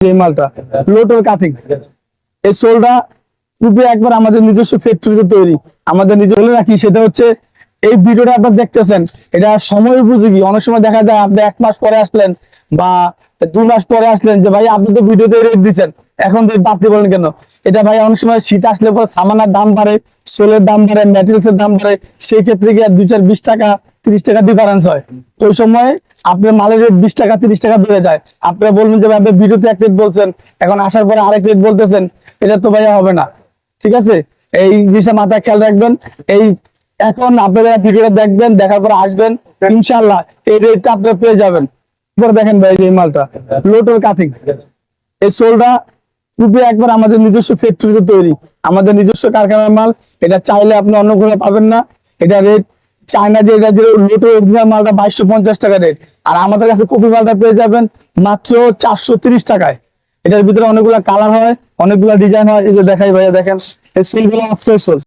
এই মালটা লোটার কাটিং, এই সোলটা খুবই একবার আমাদের নিজস্ব ফ্যাক্টরিতে তৈরি। আমাদের নিজে বলে রাখি, সেটা হচ্ছে এই ভিডিওটা আপনার দেখতেছেন, এটা সময় উপযোগী। অনেক সময় দেখা যায় আপনি 1 মাস পরে আসলেন বা 2 মাস পরে আসলেন যে ভাই আপনি তো ভিডিওতে রেট দিচ্ছেন, এখন তো বাড়তি বলেন কেন? এটা ভাই অনেক সময় শীত আসলে পরে সামানের দাম বাড়ে, সোলের দাম বাড়ে, ম্যাটেরিয়ালসের দাম বাড়ে, সেই ক্ষেত্রে গিয়ে 2-4 20 টাকা 30 টাকা ডিফারেন্স হয়। ওই সময় আপনার মালের রেট 20 টাকা 30 টাকা বেড়ে যায়। আপনারা বলবেন যে ভাই ভিডিওতে এক রেট বলছেন, এখন আসার পরে আরেক রেট বলতেছেন, এটা তো ভাইয়া হবে না। ঠিক আছে, এই জিনিসটা মাথায় খেয়াল রাখবেন। এই এখন আপনারা ভিডিওটা দেখবেন, দেখার পর আসবেন, ইনশাআল্লাহ এই রেটটা আপনারা পেয়ে যাবেন। এবার দেখেন ভাই এই মালটা লোটার কাটিং, এই সোলটা খুবই একবার আমাদের নিজস্ব ফ্যাক্টরিতে তৈরি, আমাদের নিজস্ব কারখানার মাল। এটা চাইলে আপনি অন্য কোথাও পাবেন না। এটা রেট চায়না যে এটা যে লোটার অরিজিনাল মালটা 2250 টাকা রেট, আর আমাদের কাছে কপি মালটা পেয়ে যাবেন মাত্র 430 টাকায়। এটার ভিতরে অনেকগুলা কালার হয়, অনেকগুলা ডিজাইন হয়। এই যে দেখাই ভাইয়া, দেখেন এই সোলগুলো অফ সোল।